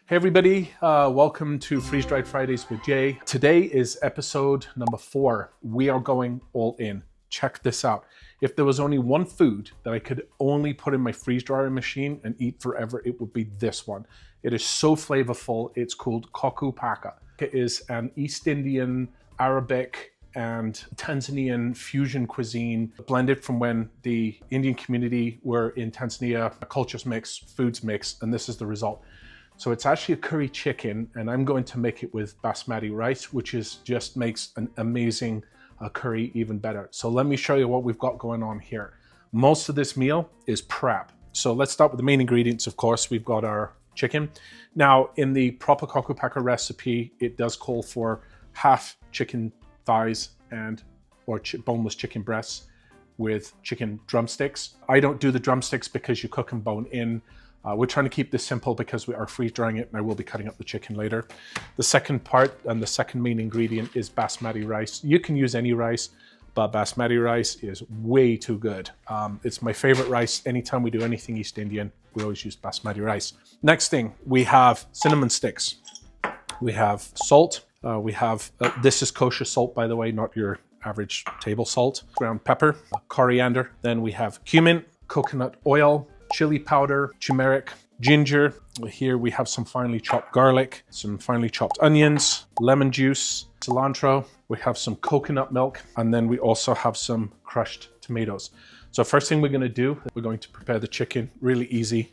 Hey everybody, welcome to Freeze Dried Fridays with Jay. Today is episode number 4. We are going all in. Check this out. If there was only one food that I could only put in my freeze dryer machine and eat forever, it would be this one. It is so flavorful. It's called Kuku Paka. It is an East Indian, Arabic, and Tanzanian fusion cuisine blended from when the Indian community were in Tanzania, cultures mix, foods mix, and this is the result. So it's actually a curry chicken, and I'm going to make it with basmati rice, which just makes an amazing curry even better. So let me show you what we've got going on here. Most of this meal is prep. So let's start with the main ingredients. Of course, we've got our chicken. Now, in the proper Kuku Paka recipe, it does call for half chicken thighs or boneless chicken breasts with chicken drumsticks. I don't do the drumsticks because you cook them bone in. We're trying to keep this simple because we are freeze drying it, and I will be cutting up the chicken later. The second part and the second main ingredient is basmati rice. You can use any rice, but basmati rice is way too good. It's my favorite rice. Anytime we do anything East Indian, we always use basmati rice. Next thing, we have cinnamon sticks. We have salt. This is kosher salt, by the way, not your average table salt. Ground pepper, coriander. Then we have cumin, coconut oil, chili powder, turmeric, ginger. Here we have some finely chopped garlic, some finely chopped onions, lemon juice, cilantro. We have some coconut milk, and then we also have some crushed tomatoes. So first thing we're going to do, we're going to prepare the chicken. Really easy.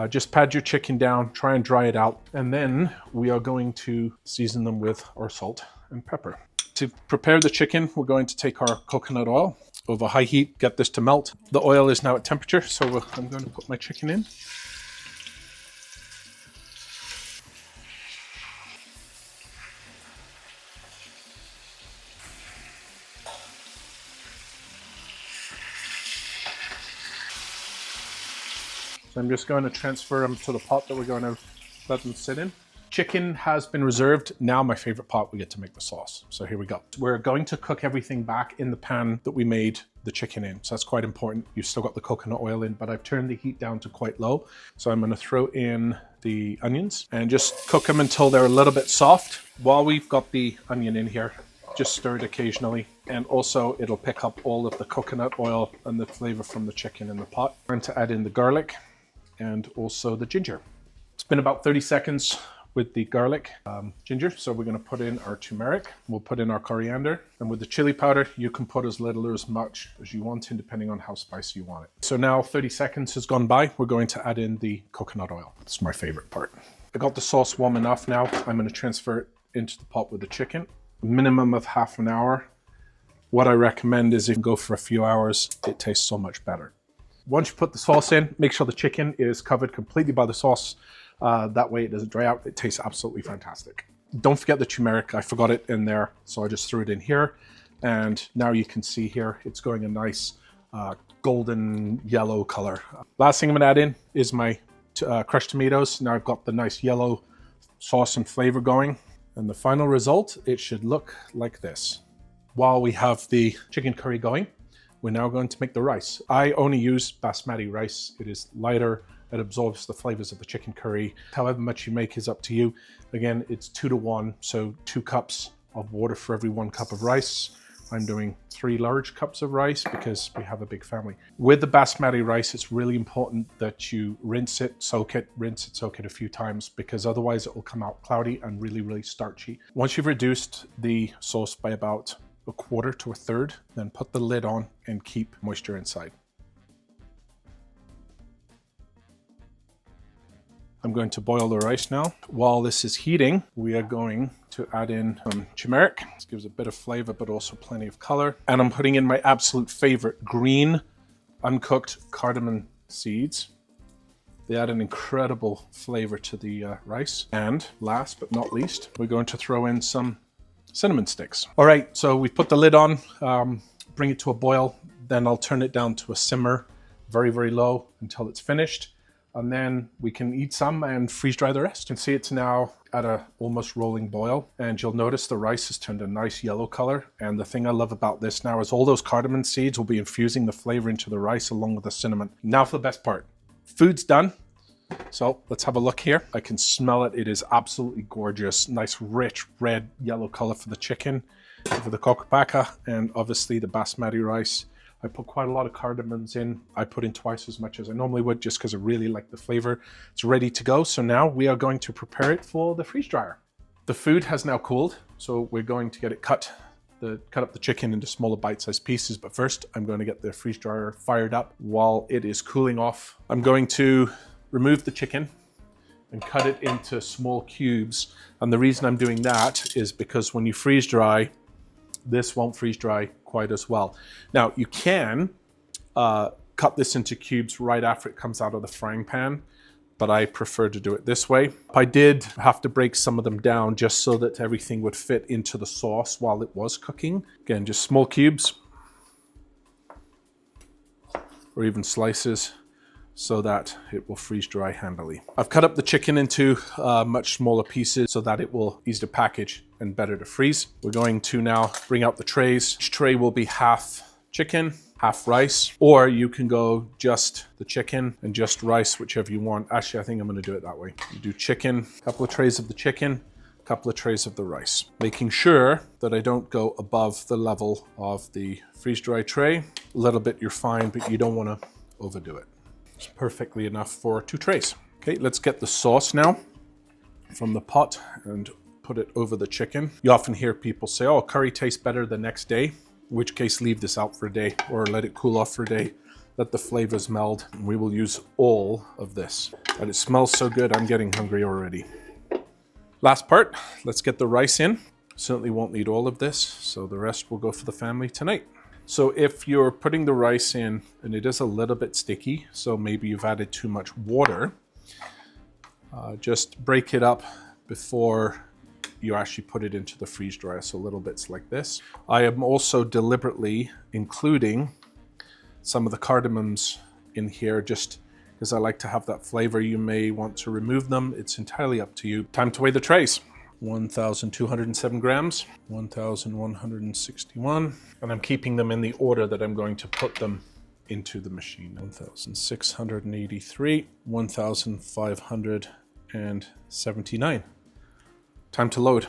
Just pad your chicken down, try and dry it out, and then we are going to season them with our salt and pepper. To prepare the chicken, we're going to take our coconut oil over high heat, get this to melt. The oil is now at temperature, so I'm going to put my chicken in. So I'm just going to transfer them to the pot that we're going to let them sit in. Chicken has been reserved. Now my favorite part, we get to make the sauce. So here we go. We're going to cook everything back in the pan that we made the chicken in. So that's quite important. You've still got the coconut oil in, but I've turned the heat down to quite low. So I'm going to throw in the onions and just cook them until they're a little bit soft. While we've got the onion in here, just stir it occasionally. And also it'll pick up all of the coconut oil and the flavor from the chicken in the pot. I'm going to add in the garlic and also the ginger. It's been about 30 seconds with the garlic, ginger. So we're going to put in our turmeric. We'll put in our coriander. And with the chili powder, you can put as little or as much as you want in, depending on how spicy you want it. So now 30 seconds has gone by. We're going to add in the coconut oil. It's my favorite part. I got the sauce warm enough now. I'm going to transfer it into the pot with the chicken. Minimum of half an hour. What I recommend is if you go for a few hours, it tastes so much better. Once you put the sauce in, make sure the chicken is covered completely by the sauce. That way it doesn't dry out. It tastes absolutely fantastic. Don't forget the turmeric. I forgot it in there, so I just threw it in here. And now you can see here, it's going a nice golden yellow color. Last thing I'm gonna add in is my crushed tomatoes. Now I've got the nice yellow sauce and flavor going. And the final result, it should look like this. While we have the chicken curry going, we're now going to make the rice. I only use basmati rice. It is lighter. It absorbs the flavors of the chicken curry. However much you make is up to you. Again, it's 2 to 1, so 2 cups of water for every 1 cup of rice. I'm doing 3 large cups of rice because we have a big family. With the basmati rice, it's really important that you rinse it, soak it a few times, because otherwise it will come out cloudy and really, really starchy. Once you've reduced the sauce by about 1/4 to 1/3, then put the lid on and keep moisture inside. I'm going to boil the rice now. While this is heating, we are going to add in some turmeric. This gives a bit of flavor, but also plenty of color. And I'm putting in my absolute favorite green, uncooked cardamom seeds. They add an incredible flavor to the rice. And last but not least, we're going to throw in some cinnamon sticks. All right, so we put the lid on, bring it to a boil. Then I'll turn it down to a simmer, very, very low until it's finished. And then we can eat some and freeze dry the rest. You can see it's now at a almost rolling boil, and you'll notice the rice has turned a nice yellow color. And the thing I love about this now is all those cardamom seeds will be infusing the flavor into the rice along with the cinnamon. Now for the best part. Food's done. So let's have a look here. I can smell it. It is absolutely gorgeous. Nice, rich, red, yellow color for the chicken, for the Kuku Paka, and obviously the basmati rice. I put quite a lot of cardamoms in. I put in twice as much as I normally would just because I really like the flavor. It's ready to go. So now we are going to prepare it for the freeze dryer. The food has now cooled, so we're going to get it cut up the chicken into smaller bite-sized pieces. But first, I'm going to get the freeze dryer fired up. While it is cooling off, I'm going to remove the chicken and cut it into small cubes. And the reason I'm doing that is because when you freeze dry, this won't freeze dry quite as well. Now, you can cut this into cubes right after it comes out of the frying pan, but I prefer to do it this way. I did have to break some of them down just so that everything would fit into the sauce while it was cooking. Again, just small cubes or even slices so that it will freeze dry handily. I've cut up the chicken into much smaller pieces so that it will easy to package and better to freeze. We're going to now bring out the trays. Each tray will be half chicken, half rice, or you can go just the chicken and just rice, whichever you want. Actually, I think I'm gonna do it that way. You do chicken, a couple of trays of the chicken, a couple of trays of the rice. Making sure that I don't go above the level of the freeze-dry tray. A little bit, you're fine, but you don't wanna overdo it. It's perfectly enough for 2 trays. Okay, let's get the sauce now from the pot and put it over the chicken. You often hear people say, oh, curry tastes better the next day, in which case leave this out for a day or let it cool off for a day. Let the flavors meld. We will use all of this. But it smells so good, I'm getting hungry already. Last part, let's get the rice in. Certainly won't need all of this, so the rest will go for the family tonight. So if you're putting the rice in and it is a little bit sticky, so maybe you've added too much water, just break it up before you actually put it into the freeze dryer, so little bits like this. I am also deliberately including some of the cardamoms in here just because I like to have that flavor. You may want to remove them. It's entirely up to you. Time to weigh the trays. 1,207 grams, 1,161, and I'm keeping them in the order that I'm going to put them into the machine. 1,683, 1,579. Time to load.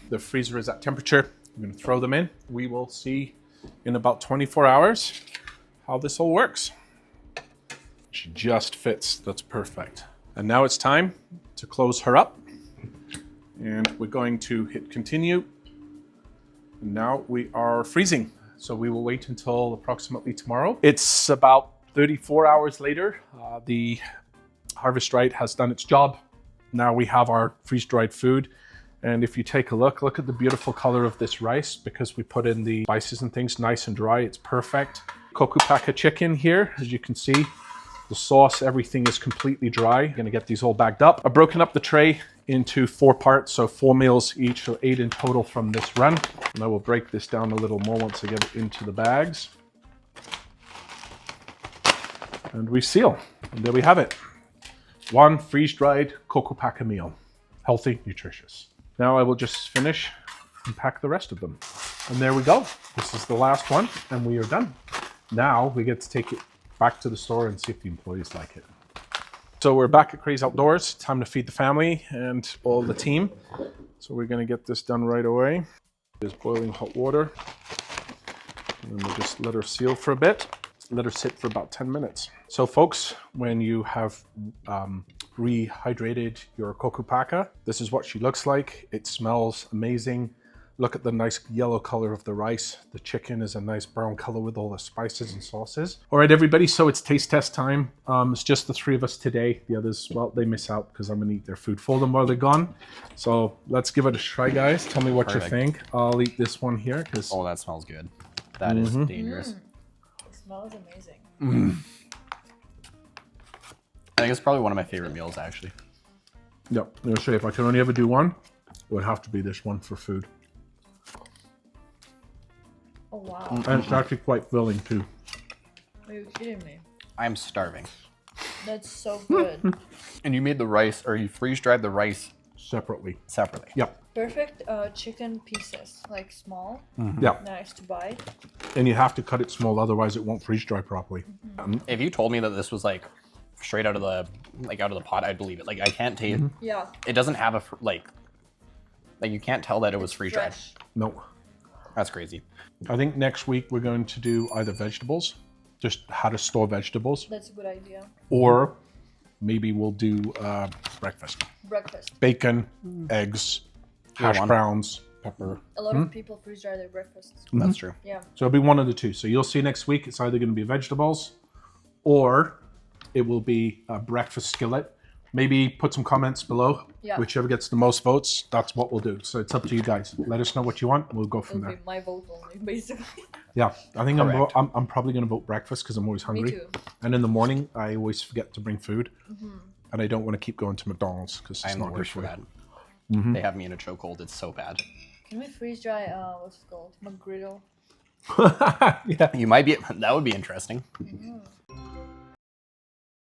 The freezer is at temperature. I'm going to throw them in. We will see in about 24 hours how this all works. She just fits. That's perfect. And now it's time to close her up. And we're going to hit continue. And now we are freezing. So we will wait until approximately tomorrow. It's about 34 hours later. The Harvest Right has done its job. Now we have our freeze-dried food. And if you take a look at the beautiful color of this rice because we put in the spices and things nice and dry. It's perfect. Kuku Paka chicken here, as you can see. The sauce, everything is completely dry. I'm gonna get these all bagged up. I've broken up the tray into 4 parts, so 4 meals each, so 8 in total from this run. And I will break this down a little more once I get it into the bags. And we seal, and there we have it. 1 freeze-dried Kuku Paka meal. Healthy, nutritious. Now I will just finish and pack the rest of them. And there we go. This is the last one, and we are done. Now we get to take it back to the store and see if the employees like it. So we're back at Crazy Outdoors. Time to feed the family and all the team. So we're gonna get this done right away. There's boiling hot water. And then we'll just let her seal for a bit. Let her sit for about 10 minutes. So folks, when you have rehydrated your Kuku Paka, this is what she looks like. It smells amazing. Look at the nice yellow color of the rice. The chicken is a nice brown color with all the spices and sauces. All right, everybody, so it's taste test time. It's just the 3 of us today. The others, well, they miss out because I'm gonna eat their food for them while they're gone. So let's give it a try, guys. Tell me what you think. I'll eat this one here. Oh, that smells good. That is dangerous. It smells amazing. I think it's probably one of my favorite meals, actually. Yep, I'm gonna say if I could only ever do one, it would have to be this one for food. Oh, wow. And it's actually quite filling too. Are you kidding me? I'm starving. That's so good. And you made the rice, or you freeze-dried the rice Separately. separately. Yep. Perfect chicken pieces, like small, Yep. nice to bite. And you have to cut it small, otherwise it won't freeze dry properly. If you told me that this was like straight out of the pot, I'd believe it. Like I can't taste. Yeah. It doesn't have a like you can't tell that it was freeze dried. Fresh. No. That's crazy. I think next week we're going to do either vegetables, just how to store vegetables, That's a good idea. or maybe we'll do breakfast. Breakfast. Bacon, eggs, hash one. browns, pepper. A lot of people freeze dry their breakfasts. That's true. Yeah. So it'll be one of the two. So you'll see next week it's either going to be vegetables or it will be a breakfast skillet. Maybe put some comments below. Yeah. Whichever gets the most votes, that's what we'll do. So it's up to you guys. Let us know what you want and we'll go from It'll there. be my vote only, basically. Yeah, I think Correct. I'm probably going to vote breakfast because I'm always hungry. Me too. And in the morning, I always forget to bring food. And I don't want to keep going to McDonald's because it's I'm the not good worst for for you. that. They have me in a chokehold. It's so bad. Can we freeze dry, what's it called? McGriddle? Yeah. You might be. That would be interesting.